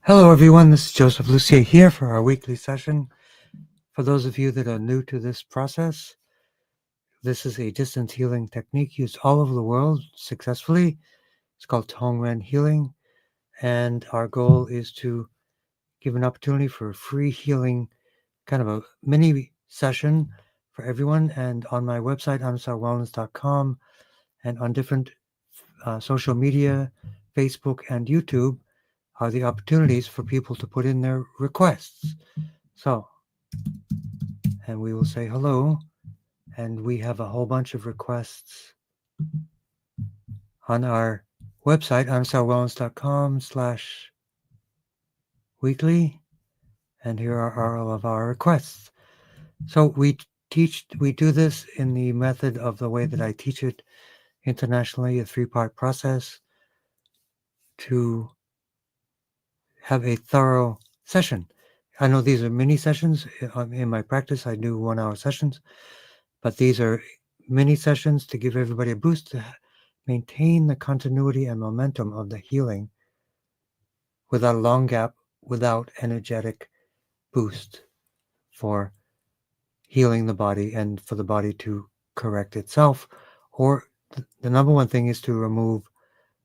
Hello everyone, this is Joseph Lucier here for our weekly session. For those of you that are new to this process, this is a distance healing technique used all over the world successfully. It's called Tongren healing, and our goal is to give an opportunity for free healing, kind of a mini session for everyone. And on my website, amsarwellness.com, and on different social media, Facebook and YouTube, are the opportunities for people to put in their requests. So, and we will say hello, and we have a whole bunch of requests on our website, amstarwellness.com/weekly, and here are all of our requests. So we do this in the method of the way that I teach it internationally, a 3-part process to have a thorough session. I know these are mini sessions. In my practice, I do 1-hour sessions, but these are mini sessions to give everybody a boost to maintain the continuity and momentum of the healing without a long gap, without energetic boost for healing the body and for the body to correct itself. Or the number one thing is to remove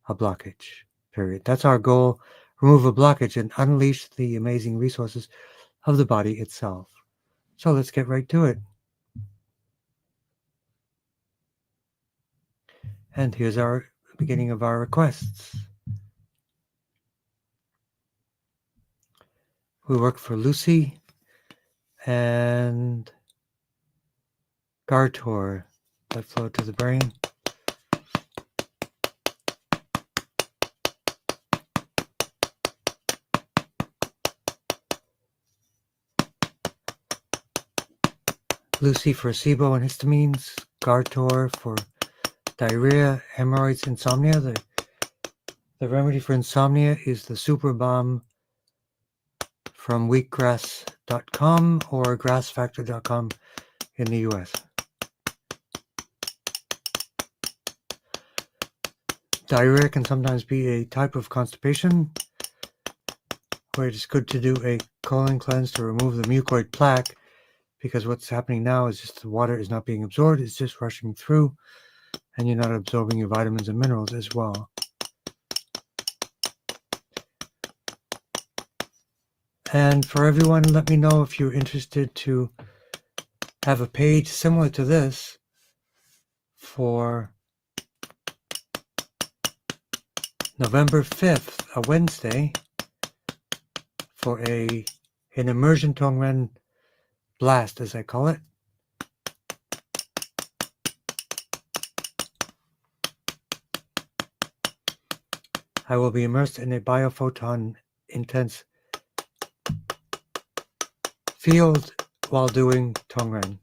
a blockage, period. That's our goal. Remove a blockage and unleash the amazing resources of the body itself. So let's get right to it. And here's our beginning of our requests. We work for Lucy and Gartor, blood flow to the brain. Lucy for SIBO and histamines, Gartor for diarrhea, hemorrhoids, insomnia. The remedy for insomnia is the Super Bomb from wheatgrass.com or grassfactor.com in the US. Diarrhea can sometimes be a type of constipation where it is good to do a colon cleanse to remove the mucoid plaque, because what's happening now is just the water is not being absorbed, it's just rushing through, and you're not absorbing your vitamins and minerals as well. And for everyone, let me know if you're interested to have a page similar to this for November 5th, a Wednesday, for an immersion Tongren blast, as I call it. I will be immersed in a biophoton intense field while doing Tongren.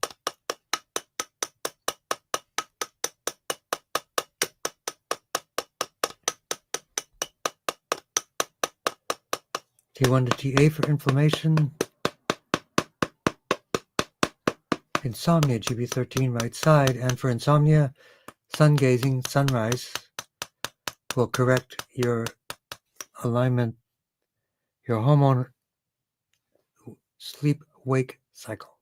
T1 to TA for inflammation. Insomnia, GB13 right side. And for insomnia, sun gazing, sunrise will correct your alignment, your hormone sleep-wake cycle.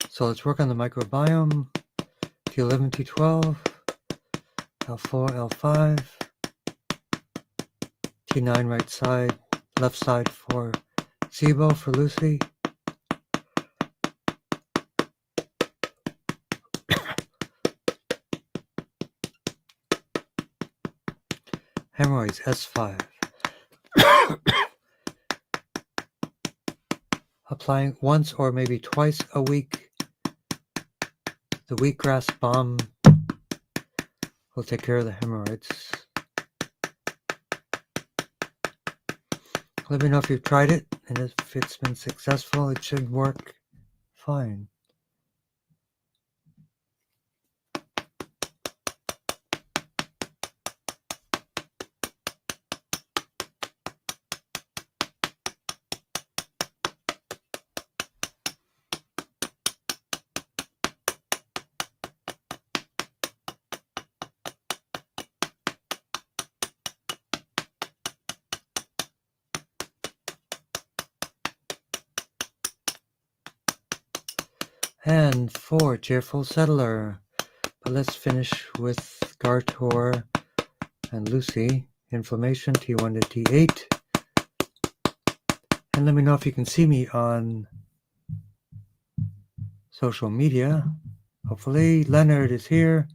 So let's work on the microbiome. T11, T12, L4, L5, T9 right side, left side for SIBO for Lucy. Hemorrhoids, S5. Applying once or maybe twice a week. The wheatgrass balm will take care of the hemorrhoids. Let me know if you've tried it, and if it's been successful. It should work fine. And 4, cheerful settler. But let's finish with Gartor and Lucy. Inflammation, T1 to T8. And let me know if you can see me on social media. Hopefully, Leonard is here.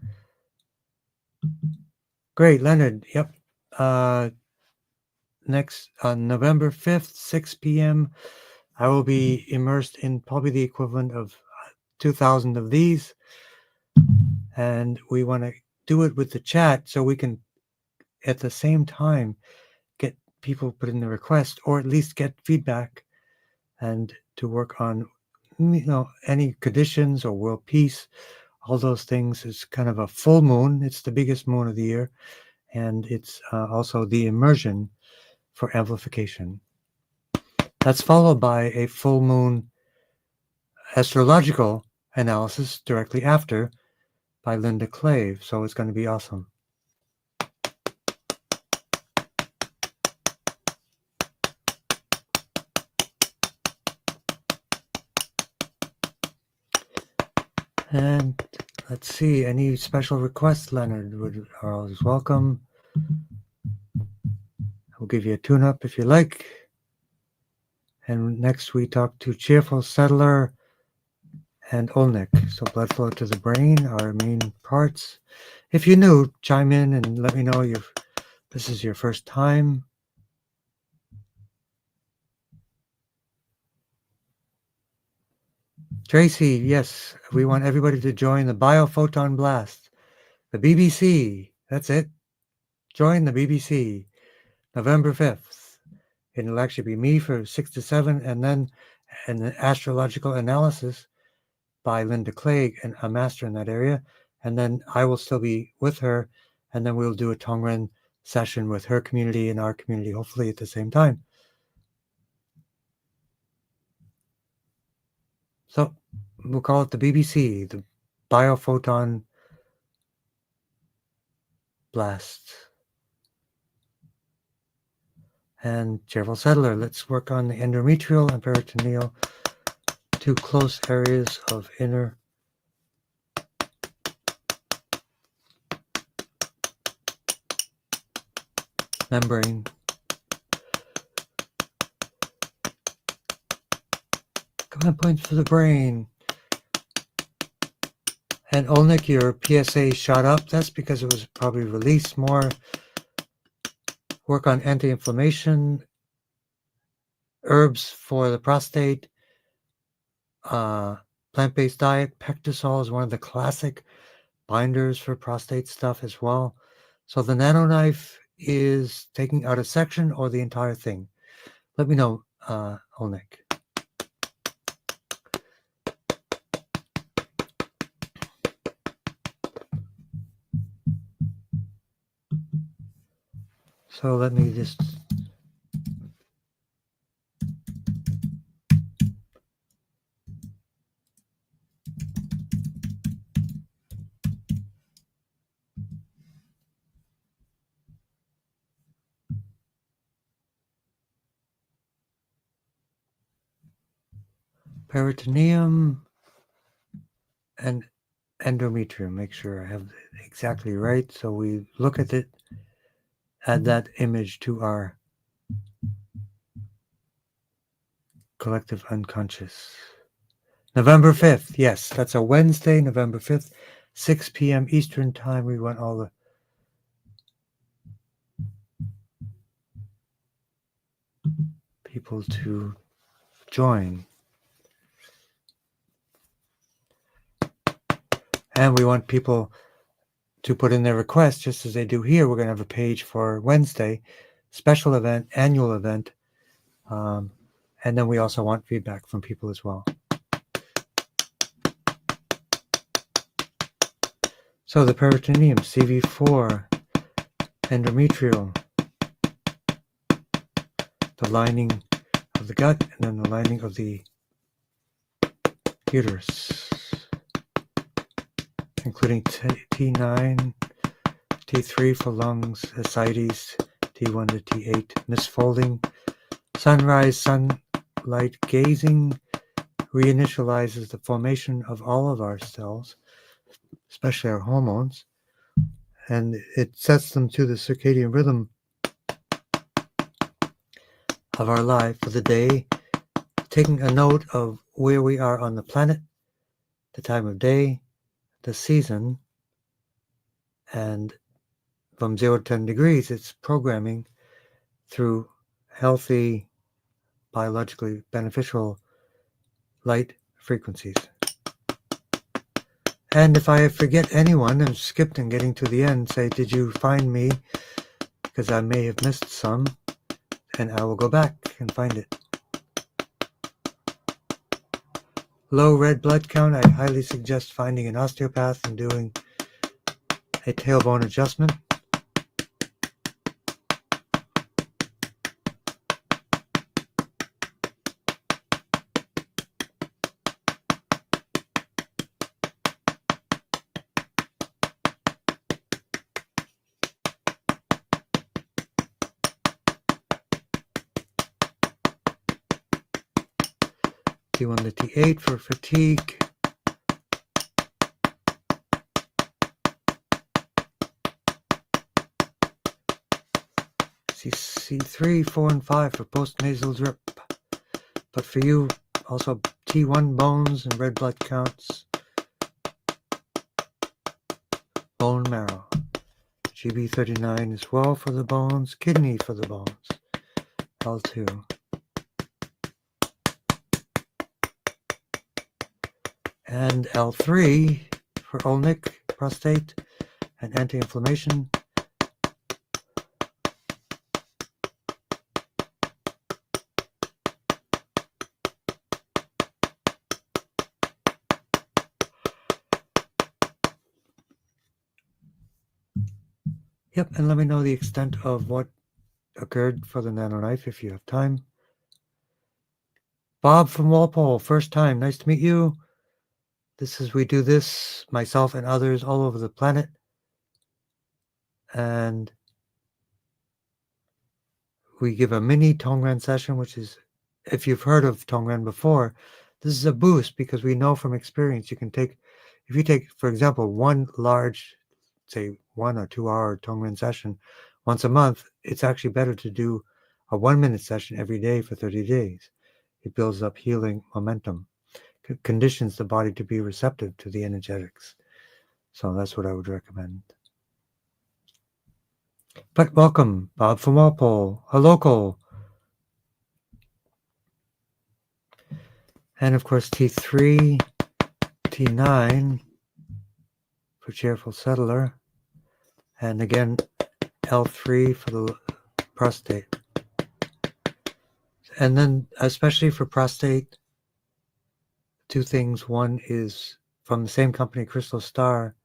Great, Leonard. Yep. Next on November 5th, 6 p.m., I will be immersed in probably the equivalent of 2,000 of these. And we want to do it with the chat so we can, at the same time, get people put in the request or at least get feedback and to work on, any conditions or world peace. All those things. Is kind of a full moon. It's the biggest moon of the year. And it's also the immersion for amplification. That's followed by a full moon astrological analysis directly after by Linda Clave. So it's going to be awesome. And let's see, any special requests, Leonard, are always welcome. I'll give you a tune-up if you like. And next we talk to Cheerful Settler and Olnik. So blood flow to the brain, our main parts. If you're new, chime in and let me know this is your first time. Tracy, yes, we want everybody to join the Biophoton Blast. The BBC, that's it. Join the BBC, November 5th. It'll actually be me for 6 to 7, and then an astrological analysis by Linda Clegg, and a master in that area. And then I will still be with her, and then we'll do a Tongren session with her community and our community, hopefully at the same time. So we'll call it the BBC, the Biophoton Blast. And Cheerful Settler, let's work on the endometrial and peritoneal, two close areas of inner membrane. Command points for the brain. And Olnik, your PSA shot up. That's because it was probably released more. Work on anti-inflammation, herbs for the prostate, plant-based diet. Pectosol is one of the classic binders for prostate stuff as well. So the nano knife is taking out a section or the entire thing. Let me know, Olnik. So let me just peritoneum and endometrium. Make sure I have it exactly right. So we look at it, add that image to our collective unconscious. November 5th. Yes, that's a Wednesday, November 5th, 6 p.m. Eastern Time. We want all the people to join. And we want people to put in their requests, just as they do here. We're going to have a page for Wednesday, special event, annual event. And then we also want feedback from people as well. So the peritoneum, CV4, endometrial, the lining of the gut, and then the lining of the uterus, including T9, T3 for lungs, ascites, T1 to T8, misfolding, sunrise, sunlight gazing, reinitializes the formation of all of our cells, especially our hormones, and it sets them to the circadian rhythm of our life for the day, taking a note of where we are on the planet, the time of day, the season, and from 0 to 10 degrees, it's programming through healthy, biologically beneficial light frequencies. And if I forget anyone and skipped and getting to the end, say, did you find me? Because I may have missed some, and I will go back and find it. Low red blood count, I highly suggest finding an osteopath and doing a tailbone adjustment. T1 to T8 for fatigue. C3, 4, and 5 for postnasal drip. But for you, also T1 bones and red blood counts. Bone marrow. GB39 as well for the bones. Kidney for the bones. L2. And L3 for Olnick, prostate, and anti-inflammation. Yep, and let me know the extent of what occurred for the nano knife if you have time. Bob from Walpole, first time, nice to meet you. We do this, myself and others all over the planet. And we give a mini Tongren session, which is, if you've heard of Tongren before, this is a boost because we know from experience you can take, if you take, for example, one large, say 1 or 2 hour Tongren session once a month, it's actually better to do a 1-minute session every day for 30 days. It builds up healing momentum, conditions the body to be receptive to the energetics. So that's what I would recommend. But welcome, Bob from Walpole, a local. And of course, T3, T9 for cheerful settler. And again, L3 for the prostate. And then, especially for prostate, 2 things. One is from the same company, Crystal Star,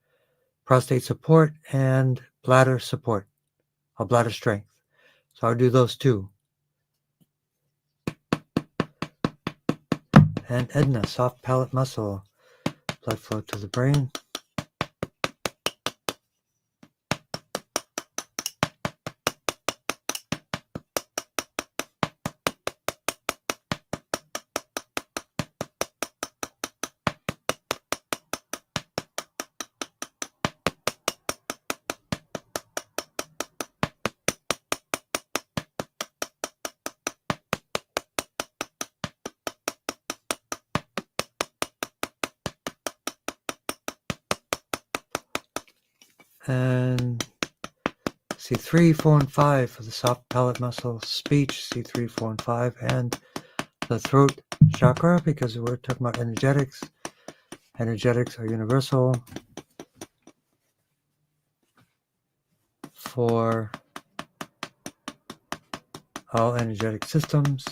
prostate support and bladder support, or bladder strength. So I'll do those 2. And Edna, soft palate muscle, blood flow to the brain. And C3, 4, and 5 for the soft palate muscle, speech, C3, 4, and 5, and the throat chakra, because we're talking about energetics. Energetics are universal for all energetic systems.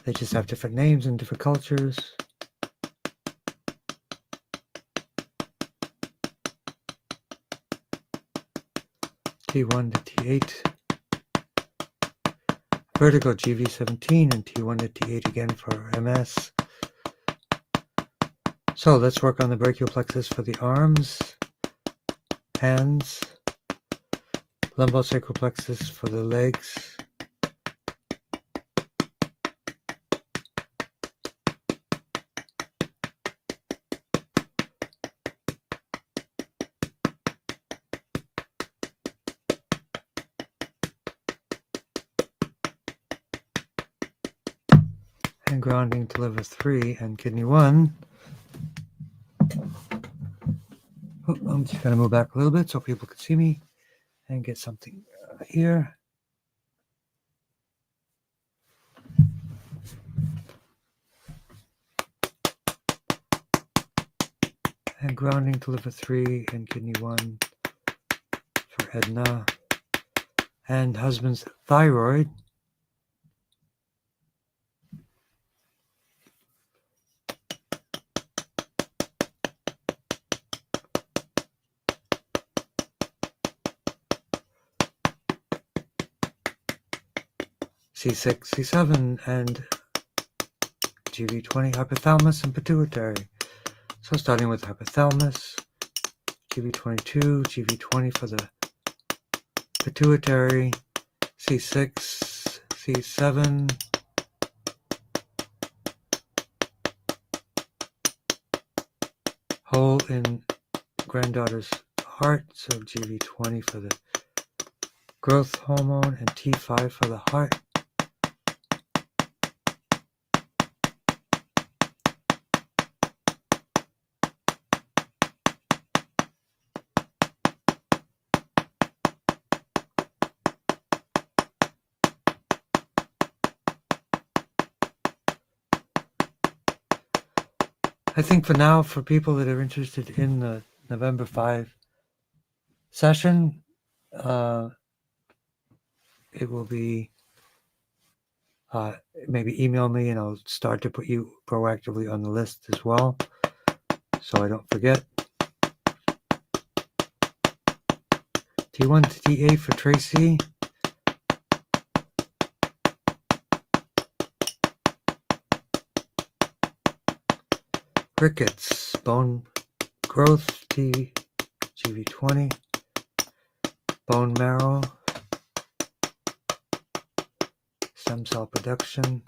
They just have different names in different cultures. T1 to T8. Vertigo GV17 and T1 to T8 again for MS. So let's work on the brachial plexus for the arms, hands, lumbosacral plexus for the legs, and grounding to liver 3 and kidney 1. I'm just going to move back a little bit so people can see me and get something here. And grounding to liver 3 and kidney 1 for Edna. And husband's thyroid. C6, C7, and GV20, hypothalamus and pituitary. So starting with hypothalamus, GV22, GV20 for the pituitary, C6, C7, hole in granddaughter's heart, so GV20 for the growth hormone and T5 for the heart. I think for now, for people that are interested in the November 5 session, it will be maybe email me and I'll start to put you proactively on the list as well, so I don't forget. T1 to T8 for Tracy. Rickets, bone growth, GV20, bone marrow, stem cell production,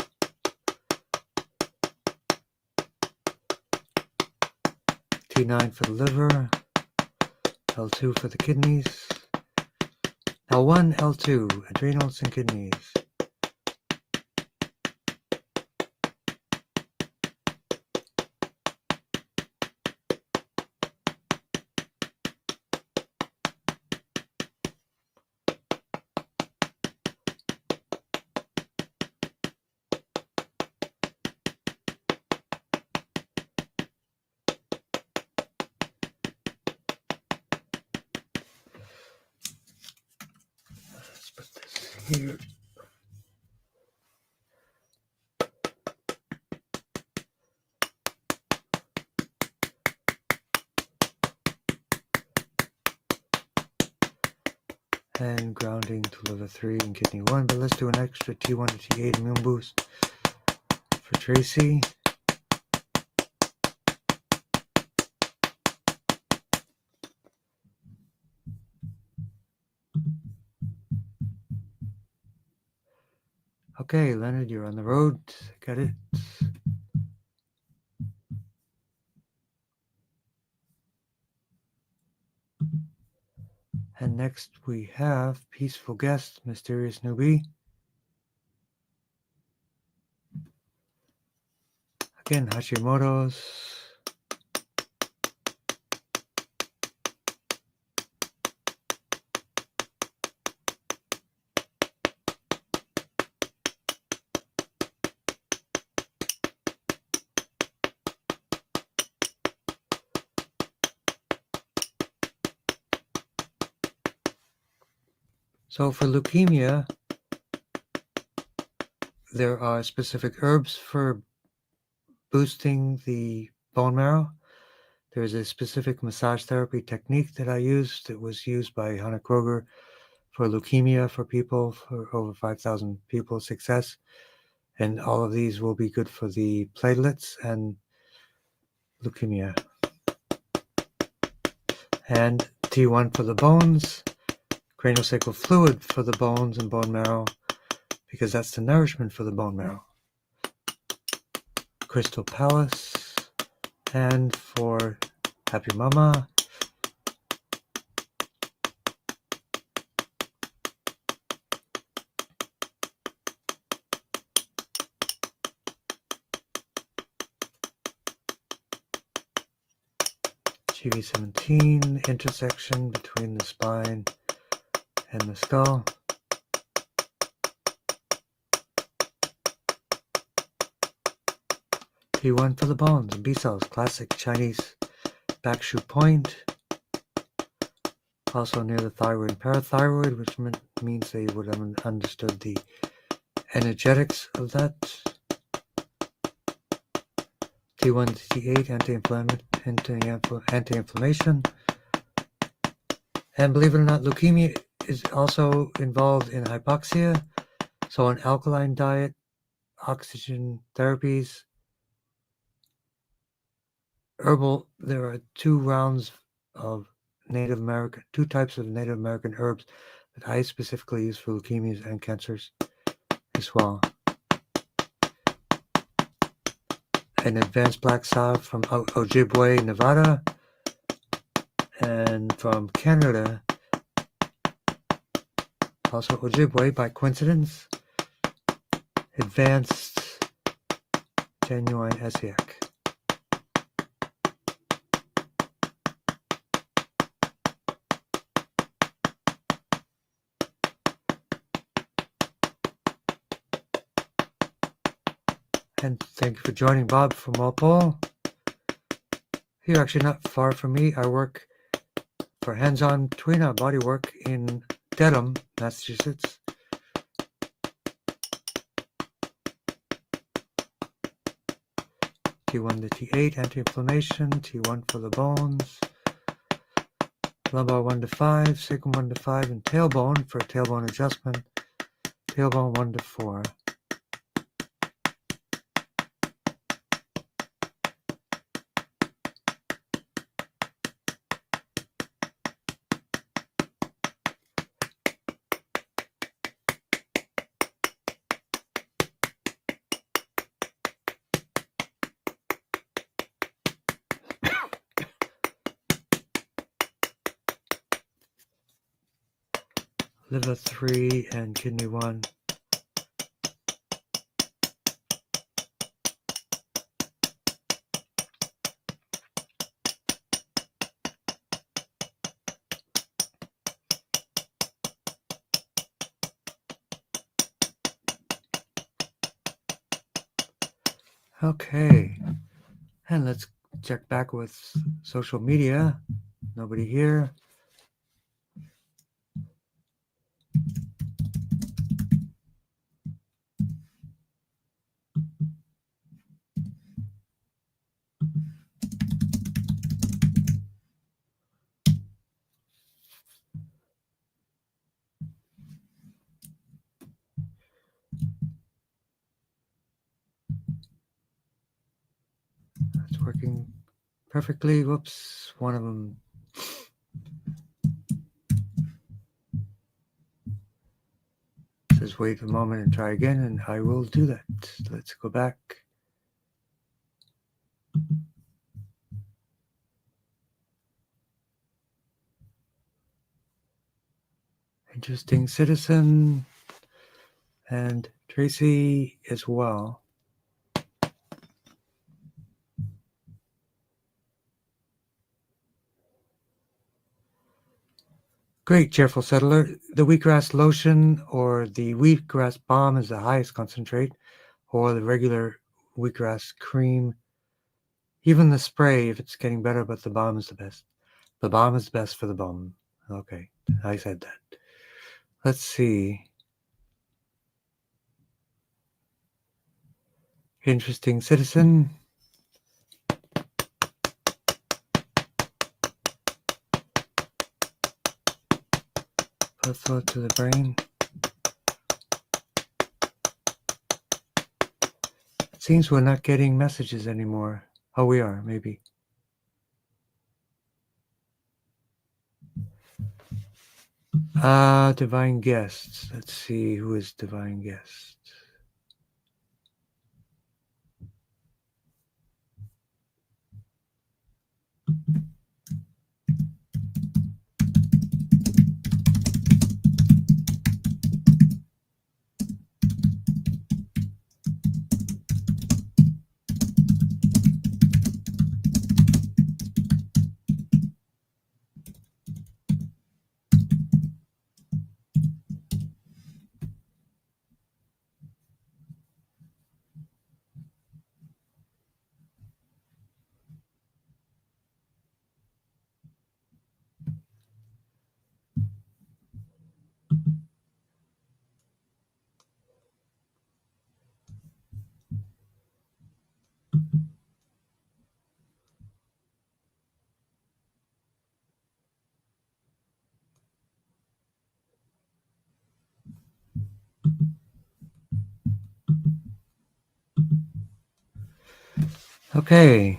T9 for the liver, L2 for the kidneys, L1, L2, adrenals and kidneys. Let's put this here. And grounding to liver 3 and kidney 1, but let's do an extra T1 to T8 immune boost for Tracy. Okay, Leonard, you're on the road. Got it. And next we have Peaceful Guest, Mysterious Newbie. Again, Hashimoto's. So for leukemia, there are specific herbs for boosting the bone marrow. There's a specific massage therapy technique that I used that was used by Hannah Kroger for leukemia for people, for over 5,000 people, success. And all of these will be good for the platelets and leukemia. And T1 for the bones, craniosacral fluid for the bones and bone marrow, because that's the nourishment for the bone marrow. Crystal Palace, and for Happy Mama, GV17, intersection between the spine and the skull. T1 for the bones and B cells, classic Chinese backshoe point. Also near the thyroid and parathyroid, which means they would have understood the energetics of that. T1 to T8, anti-inflammation. And believe it or not, leukemia is also involved in hypoxia. So an alkaline diet, oxygen therapies, herbal, there are two types of Native American herbs that I specifically use for leukemias and cancers as well. An advanced black salve from Ojibwe, Nevada, and from Canada, also Ojibwe by coincidence, advanced genuine Esiac. And thank you for joining Bob from Walpole. You're actually not far from me. I work for Hands-On Twina Bodywork in Dedham, Massachusetts. T1 to T8, anti-inflammation, T1 for the bones, lumbar 1 to 5, sacrum 1 to 5, and tailbone for tailbone adjustment, tailbone 1 to 4. Liver 3 and kidney 1. Okay, and let's check back with social media. Nobody here. It's working perfectly. Whoops, one of them. Says wait a moment and try again, and I will do that. Let's go back. Interesting citizen and Tracy as well. Great, cheerful settler. The wheatgrass lotion or the wheatgrass balm is the highest concentrate, or the regular wheatgrass cream. Even the spray, if it's getting better, but the balm is the best. The balm is best for the bone. Okay, I said that. Let's see. Interesting citizen. Blood flow to the brain. It seems we're not getting messages anymore. Oh, we are, maybe. Divine guests. Let's see who is divine guest. Okay.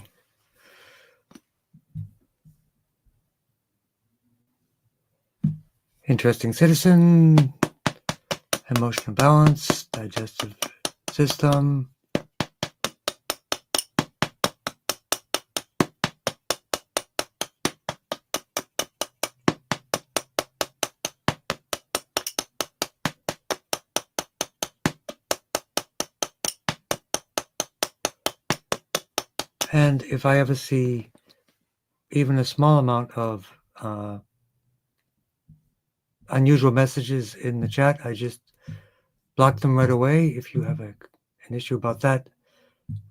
Interesting citizen, emotional balance, digestive system. And if I ever see even a small amount of unusual messages in the chat, I just block them right away. If you have an issue about that,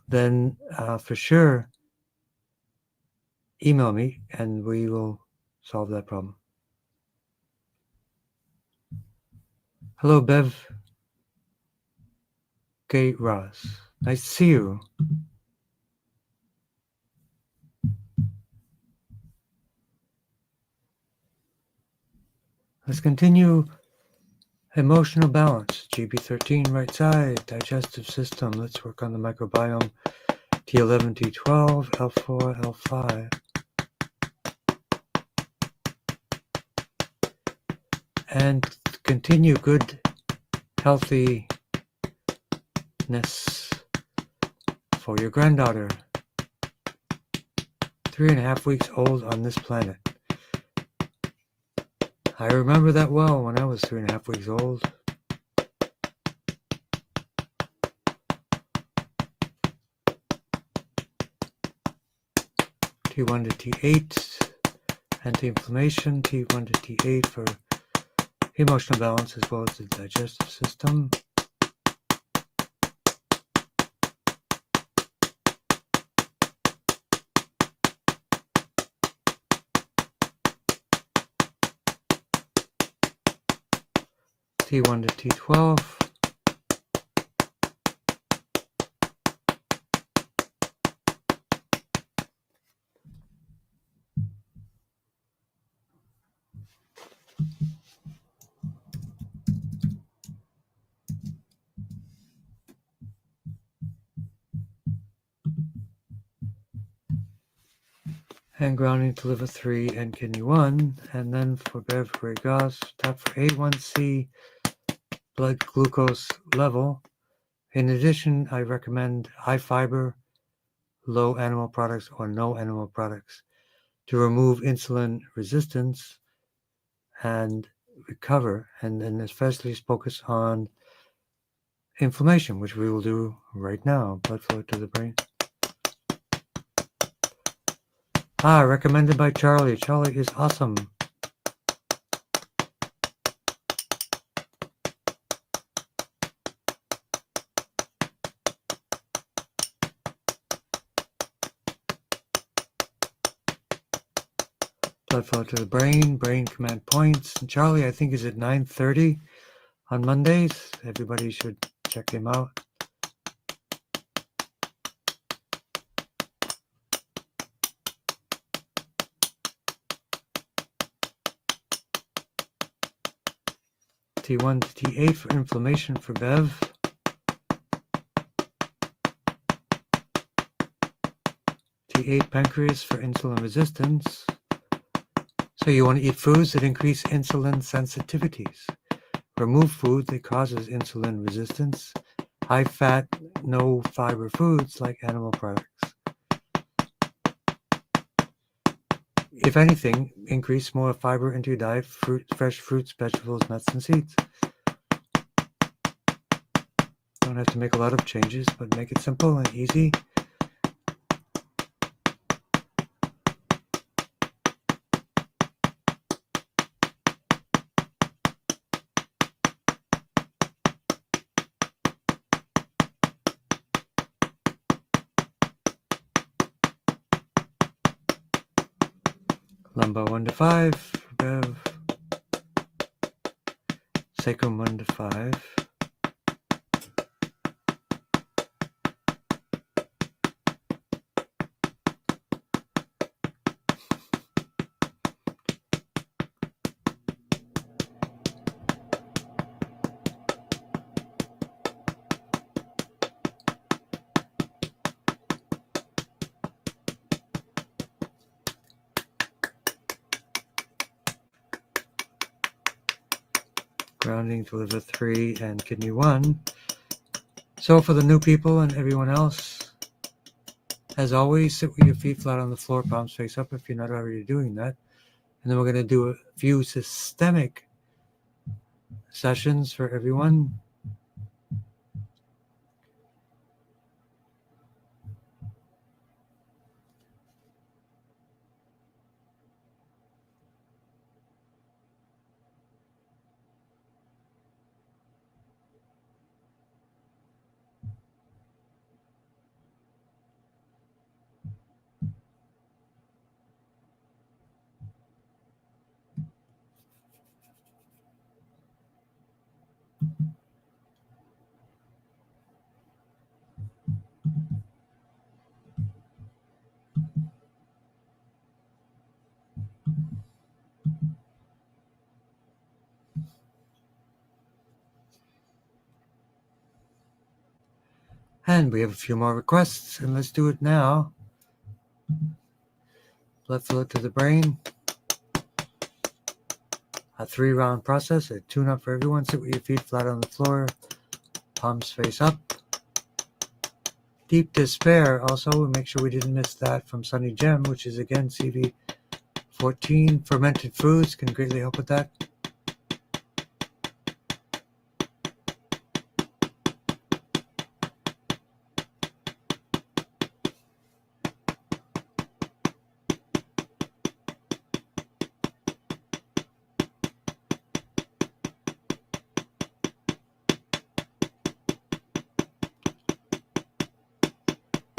then for sure email me and we will solve that problem. Hello, Bev. Gay Ross. Nice to see you. Let's continue. Emotional balance, GB13 right side, digestive system. Let's work on the microbiome. T11, T12, L4, L5. And continue good healthiness for your granddaughter. 3.5 weeks old on this planet. I remember that well when I was 3.5 weeks old. T1 to T8, anti-inflammation, T1 to T8 for emotional balance as well as the digestive system. T1 to T12. And grounding to liver 3 and kidney 1. And then for Bev Gauss, tap for A1C, blood glucose level. In addition, I recommend high fiber, low animal products or no animal products to remove insulin resistance and recover, and especially focus on inflammation, which we will do right now. Blood flow to the brain. Recommended by Charlie. Charlie is awesome. Blood flow to the brain, brain command points. And Charlie, I think, is at 9:30 on Mondays. Everybody should check him out. T1 to T8 for inflammation for Bev. T8 pancreas for insulin resistance. So you want to eat foods that increase insulin sensitivities. Remove food that causes insulin resistance. High fat, no fiber foods like animal products. If anything, increase more fiber into your diet, fresh fruits, vegetables, nuts, and seeds. Don't have to make a lot of changes, but make it simple and easy. Lumbar 1 to 5, Bev. Sacrum 1 to 5. grounding to liver 3 and kidney 1. So for the new people and everyone else, as always, sit with your feet flat on the floor, palms face up if you're not already doing that. And then we're going to do a few systemic sessions for everyone. And we have a few more requests, and let's do it now. Blood flow to the brain. A 3-round process, a tune-up for everyone. Sit with your feet flat on the floor, palms face up. Deep despair, also, we'll make sure we didn't miss that from Sunny Gem, which is again CV14. Fermented foods can greatly help with that.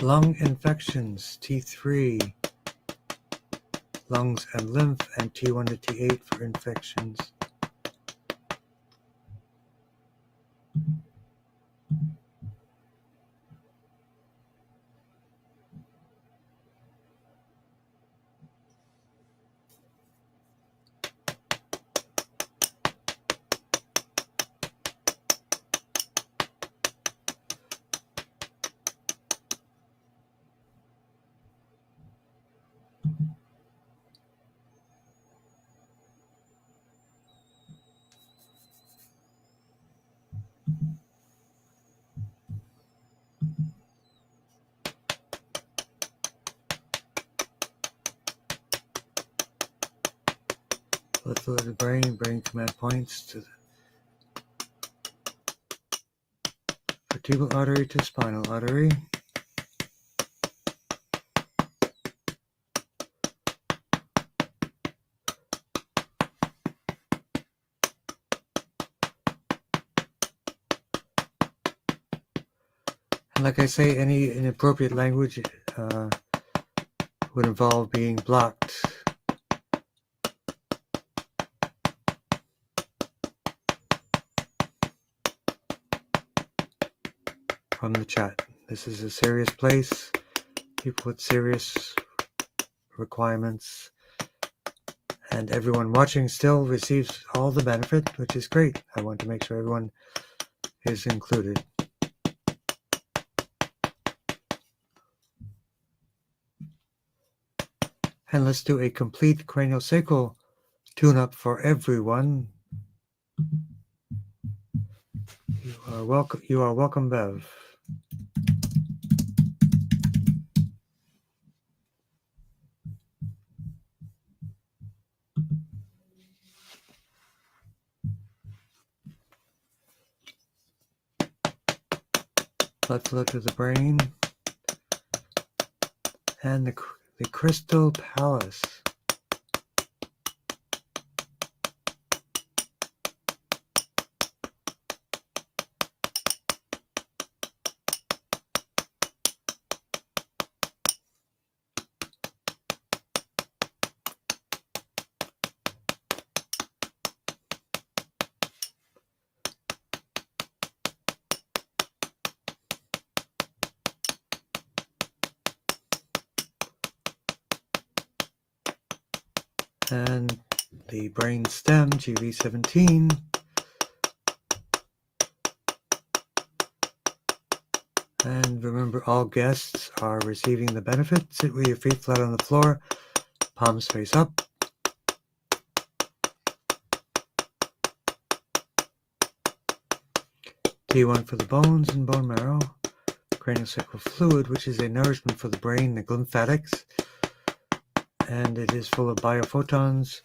Lung infections, T3, lungs and lymph, and T1 to T8 for infections. Blood flow to the brain, brain command points to the vertebral artery to spinal artery. And like I say, any inappropriate language would involve being blocked. From the chat. This is a serious place. People with serious requirements. And everyone watching still receives all the benefit, which is great. I want to make sure everyone is included. And let's do a complete craniosacral tune-up for everyone. You are welcome, Bev. Blood flow to the brain. And the Crystal Palace. And the brain stem, GV17. And remember, all guests are receiving the benefit. Sit with your feet flat on the floor, palms face up. T1 for the bones and bone marrow. Craniosacral fluid, which is a nourishment for the brain, the lymphatics. And it is full of biophotons,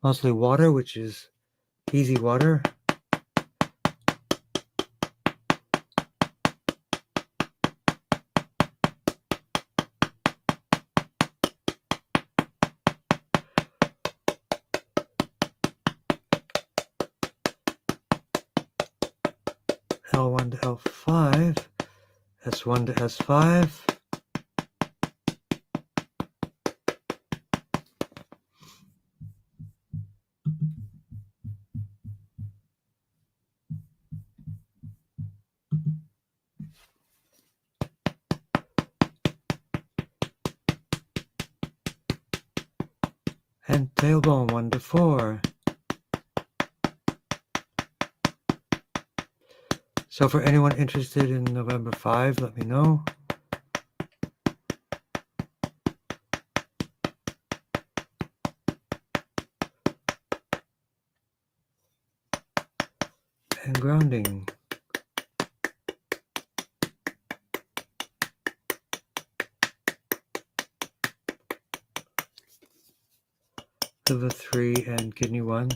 mostly water, which is easy water. L1 to L5, S1 to S5. And tailbone 1 to 4. So for anyone interested in November 5, let me know. And grounding. Liver 3 and kidney 1.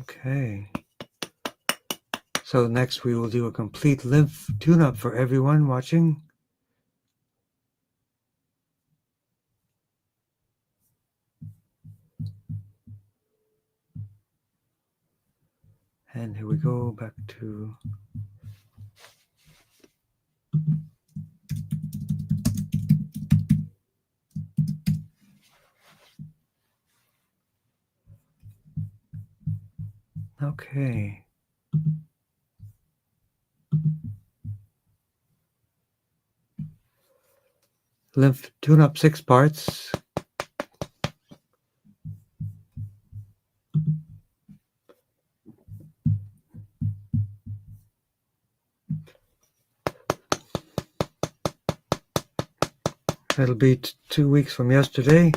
Okay. So next we will do a complete lymph tune-up for everyone watching. And here we go back to okay. Lymph tune-up 6 parts. It'll be 2 weeks from yesterday.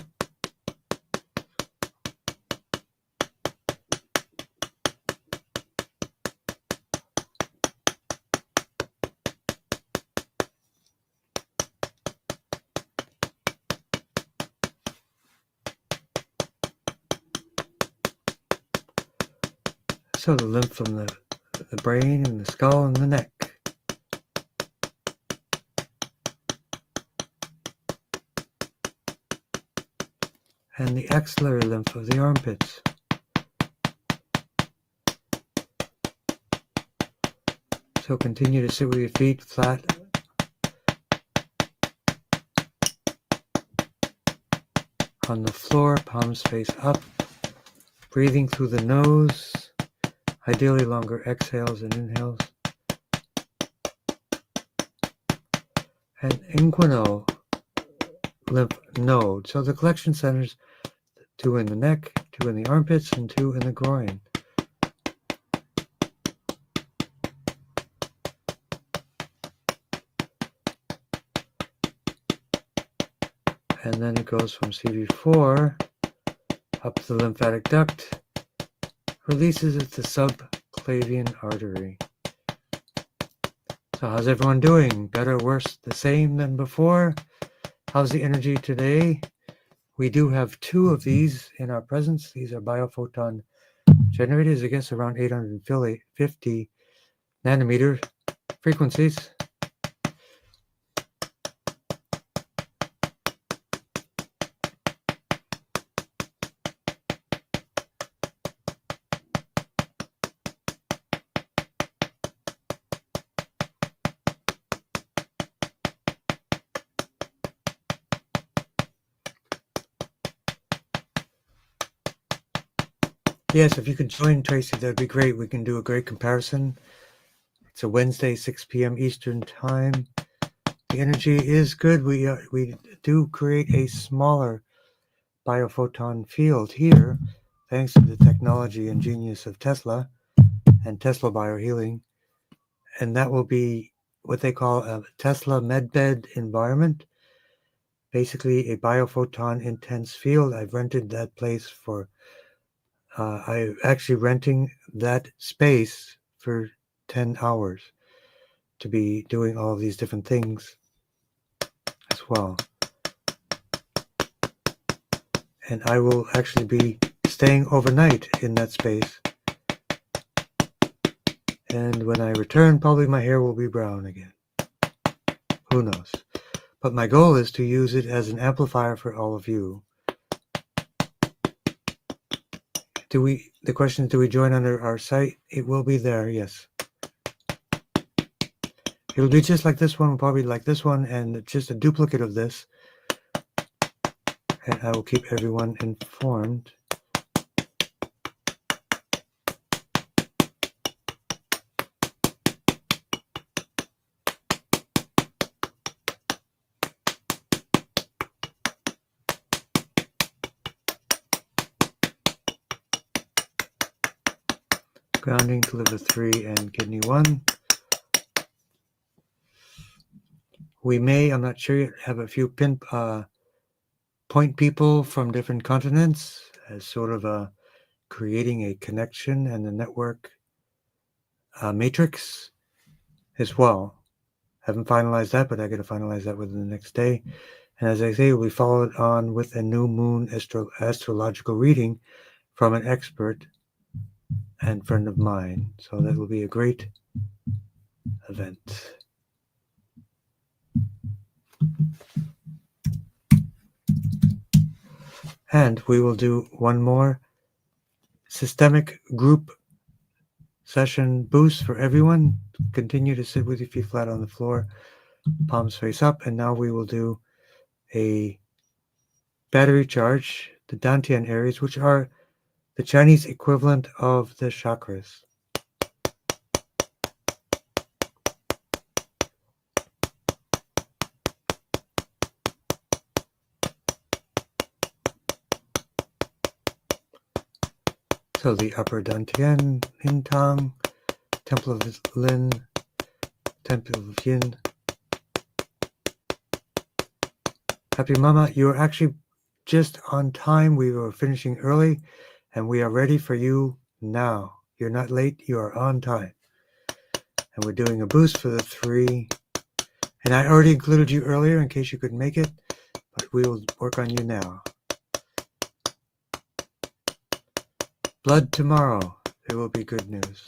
So the lymph from the brain and the skull and the neck. And the axillary lymph of the armpits. So continue to sit with your feet flat on the floor, palms face up, breathing through the nose, ideally longer exhales and inhales. And inguinal lymph node. So the collection centers, 2 in the neck, 2 in the armpits, and 2 in the groin. And then it goes from CV4 up the lymphatic duct, releases it to subclavian artery. So how's everyone doing? Better, worse, the same than before? How's the energy today? We do have 2 of these in our presence. These are biophoton generators, I guess around 850 nanometer frequencies. Yes, if you could join Tracy, that'd be great. We can do a great comparison. It's a Wednesday, 6 p.m. Eastern Time. The energy is good. We do create a smaller biophoton field here, thanks to the technology and genius of Tesla and Tesla biohealing. And that will be what they call a Tesla medbed environment, basically a biophoton intense field. I've rented that place for, I'm actually renting that space for 10 hours to be doing all of these different things as well. And I will actually be staying overnight in that space. And when I return, probably my hair will be brown again. Who knows? But my goal is to use it as an amplifier for all of you. The question is, do we join under our site? It will be there, yes. It'll be just like this one, probably like this one, and just a duplicate of this. And I will keep everyone informed. Grounding to liver 3 and kidney 1. We may, I'm not sure yet, have a few point people from different continents as sort of creating a connection and a network matrix as well. Haven't finalized that, but I got to finalize that within the next day. And as I say, we followed on with a new moon astrological reading from an expert and friend of mine. So that will be a great event. And we will do one more systemic group session boost for everyone. Continue to sit with your feet flat on the floor, palms face up. And now we will do a battery charge, the Dantian areas, which are the Chinese equivalent of the chakras. So the upper Dantian, in Tong, Temple of Lin, Temple of Yin. Happy Mama, you're actually just on time. We were finishing early, and we are ready for you now. You're not late, you are on time. And we're doing a boost for the 3. And I already included you earlier in case you couldn't make it, but we will work on you now. Blood tomorrow. There will be good news.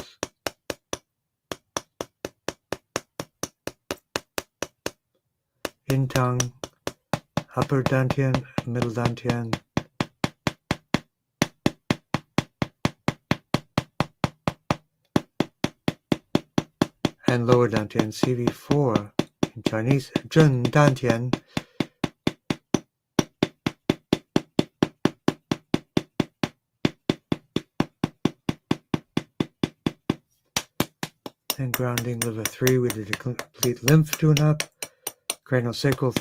In Tong, upper Dantian, middle Dantian. And lower Dantian, CV4 in Chinese, Zhen Dantian. And grounding liver 3, we did a complete lymph tune-up, craniosacral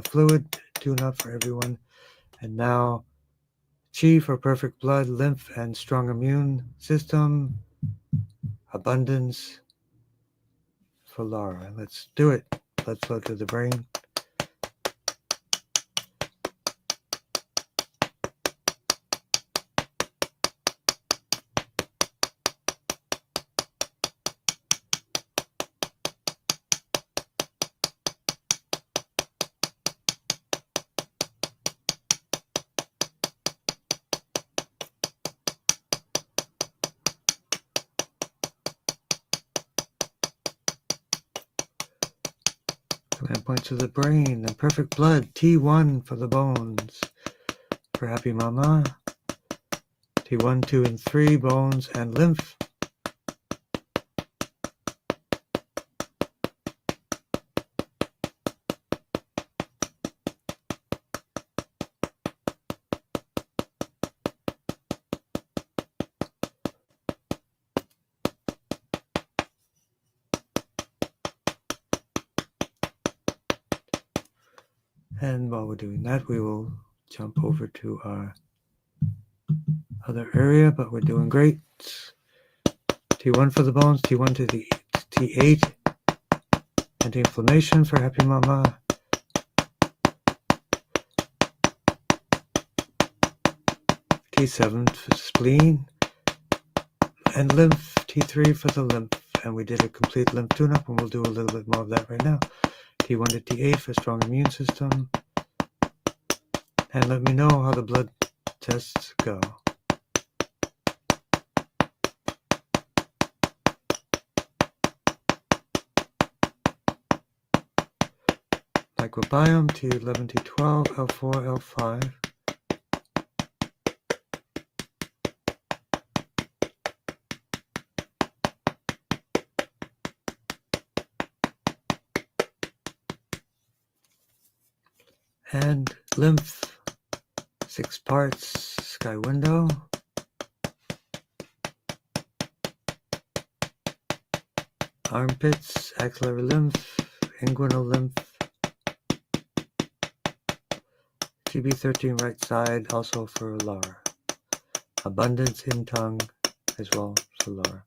fluid tune-up for everyone. And now Qi for perfect blood, lymph, and strong immune system, abundance for Laura. Let's do it. Blood flow to the brain. Command points of the brain and perfect blood. T1 for the bones. For Happy Mama. T1, 2, and 3, bones and lymph. And while we're doing that, we will jump over to our other area, but we're doing great. T1 for the bones, T1 to the T8, anti-inflammation for happy mama. T7 for spleen, and lymph, T3 for the lymph. And we did a complete lymph tune-up, and we'll do a little bit more of that right now. T1 to T8 for strong immune system. And let me know how the blood tests go. Microbiome, T11, T12, L4, L5. And lymph, 6 parts, sky window. Armpits, axillary lymph, inguinal lymph. TB13 right side, also for Lar. Abundance in tongue as well for Lar.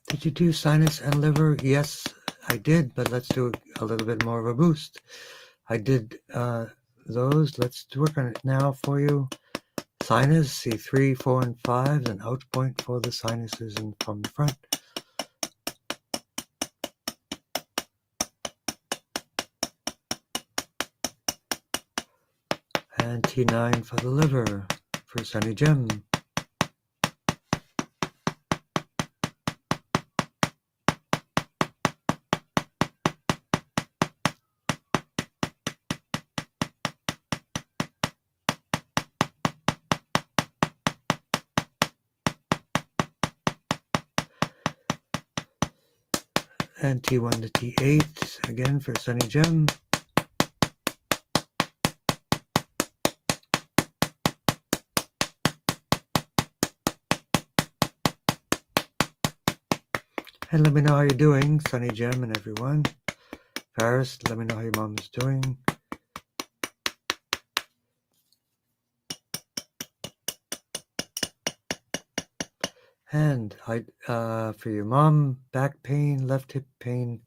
Did you do sinus and liver? Yes, I did, but let's do a little bit more of a boost. I did those. Let's work on it now for you. Sinus, C3, 4, and 5, an ouch point for the sinuses and from the front. And T9 for the liver, for Sunny Gem. And T1 to T8, again for Sunny Gem. And let me know how you're doing, Sunny Gem and everyone. Paris, let me know how your mom is doing. And for your mom, back pain, left hip pain,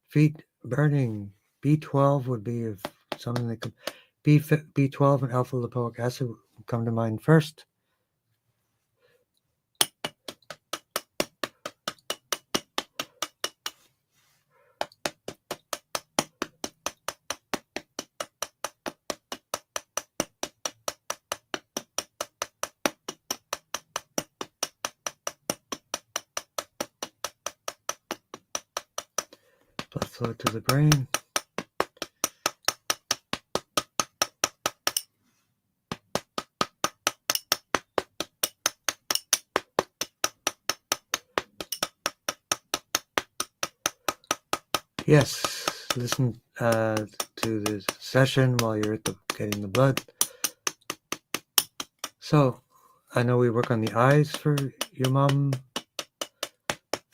feet burning. B12 would be something that could B12 and alpha lipoic acid would come to mind first. Blood flow to the brain. Yes, listen to the session while you're getting the blood. So, I know we work on the eyes for your mom.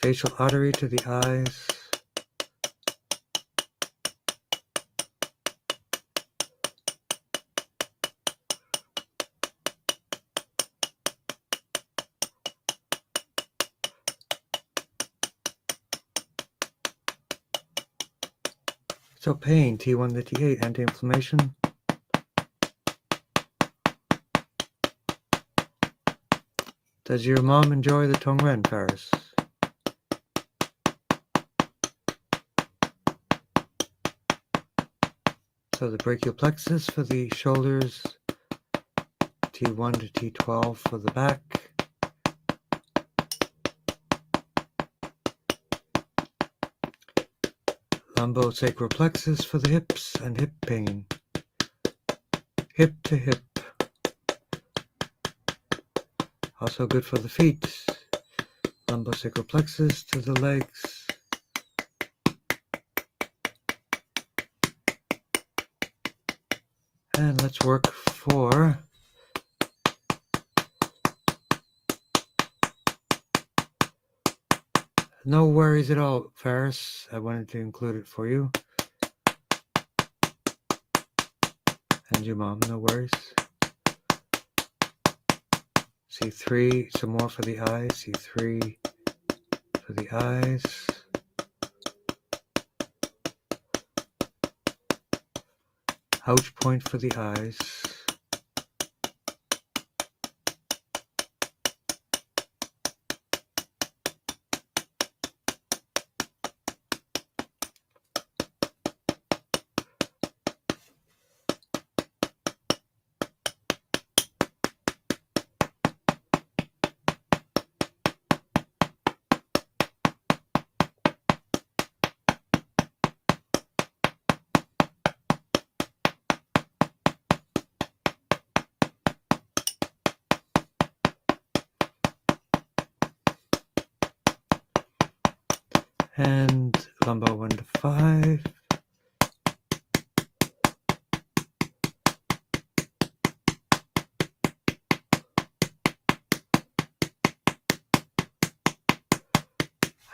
Facial artery to the eyes. So pain, T1 to T8, anti-inflammation. Does your mom enjoy the Tongren, Paris? So the brachial plexus for the shoulders, T1 to T12 for the back. Lumbosacral plexus for the hips and hip pain. hip to hip. Also good for the feet. Lumbosacral plexus to the legs. And let's work for no worries at all, Ferris. I wanted to include it for you. And your mom, no worries. C3, some more for the eyes. C3 for the eyes. Ouch point for the eyes. And lumbar 1 to 5.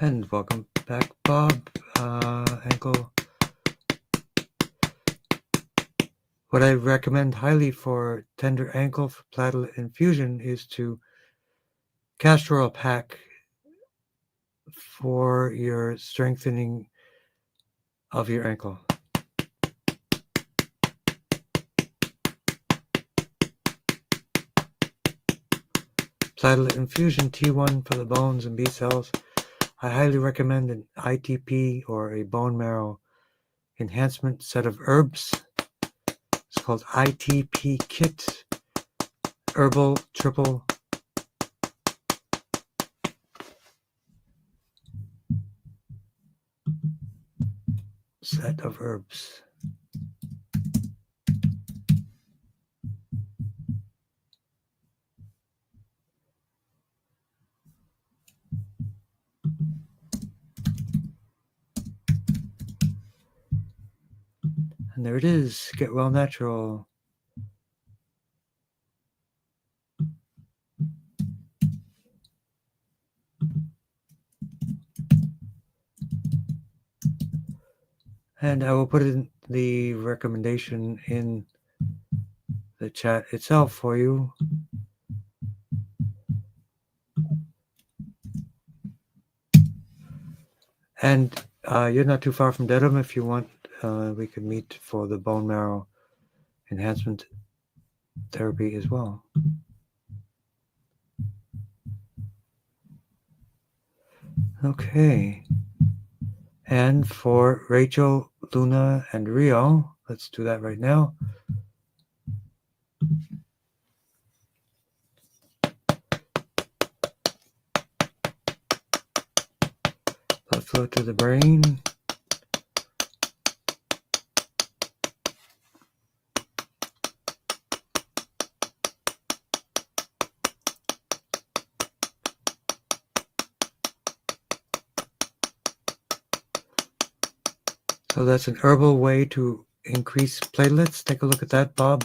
And welcome back, Bob. Ankle. What I recommend highly for tender ankle for platelet infusion is to castor oil pack for your strengthening of your ankle. Platelet infusion, T1 for the bones and B cells. I highly recommend an ITP or a bone marrow enhancement set of herbs. It's called ITP kit, herbal triple set of herbs. And there it is, Get Well Natural. And I will put in the recommendation in the chat itself for you. And you're not too far from Dedham. If you want, we could meet for the bone marrow enhancement therapy as well. Okay. And for Rachel, Luna, and Rio, let's do that right now. Blood flow to the brain. So that's an herbal way to increase platelets. Take a look at that, Bob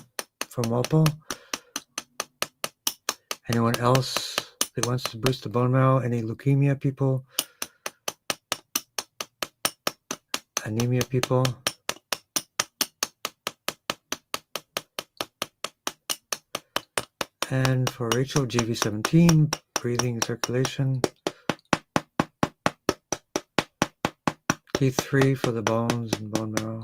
from Walpole. Anyone else that wants to boost the bone marrow? Any leukemia people? Anemia people? And for Rachel, GV17, breathing and circulation. T3 for the bones and bone marrow.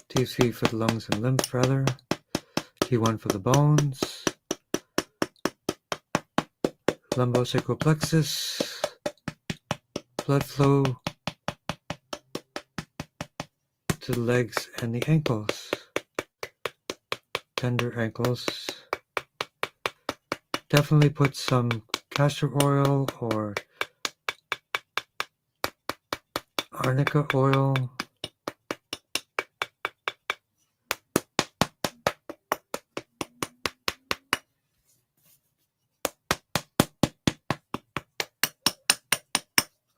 T3 for the lungs and lymph, rather. T1 for the bones. Lumbosacral plexus. Blood flow to the legs and the ankles. Tender ankles. Definitely put some castor oil or arnica oil.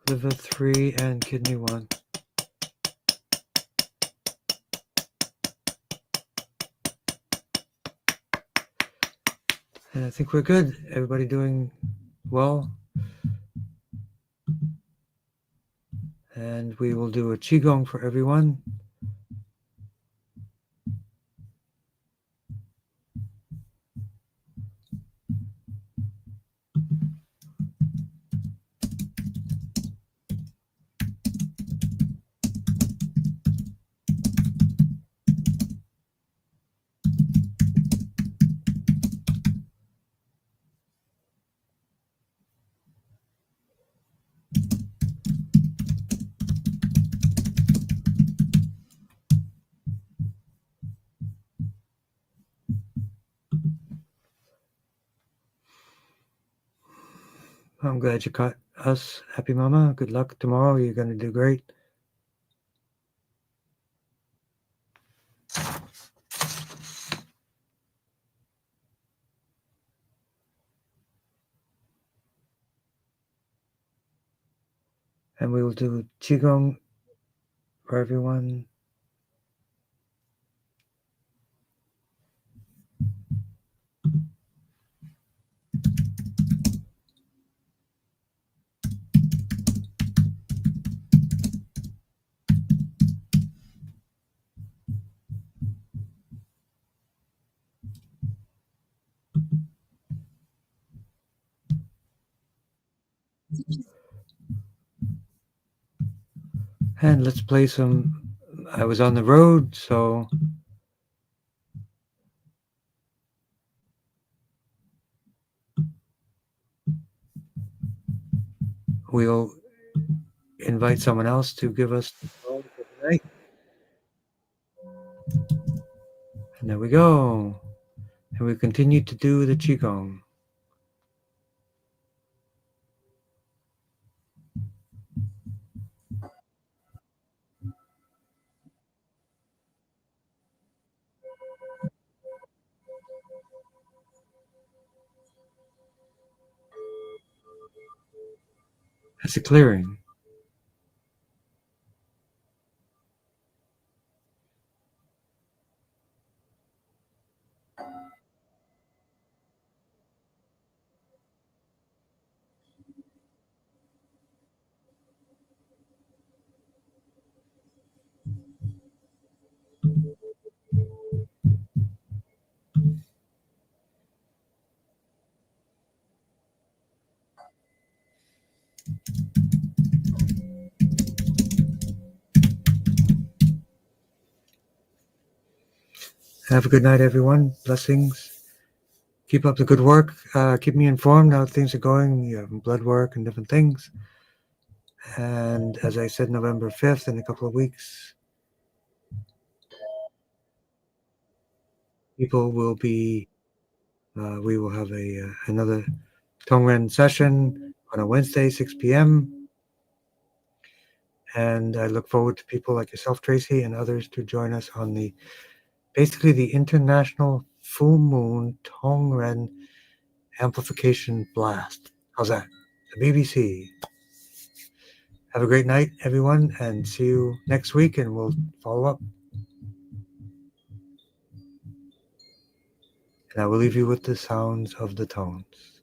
Liver 3 and kidney 1. And I think we're good. Everybody doing well. And we will do a qigong for everyone. I'm glad you caught us. Happy Mama. Good luck tomorrow. You're going to do great. And we will do qigong for everyone. And let's play some. I was on the road, so we'll invite someone else to give us the song for tonight. And there we go. And we continue to do the qigong. That's a clearing. Have a good night, everyone. Blessings. Keep up the good work. Keep me informed how things are going. You have blood work and different things. And as I said, November 5th, in a couple of weeks, people will be, we will have another Tongren session on a Wednesday, 6 p.m. And I look forward to people like yourself, Tracy, and others to join us on basically the International Full Moon Tongren Amplification Blast. How's that? The BBC. Have a great night, everyone, and see you next week, and we'll follow up. And I will leave you with the sounds of the tones.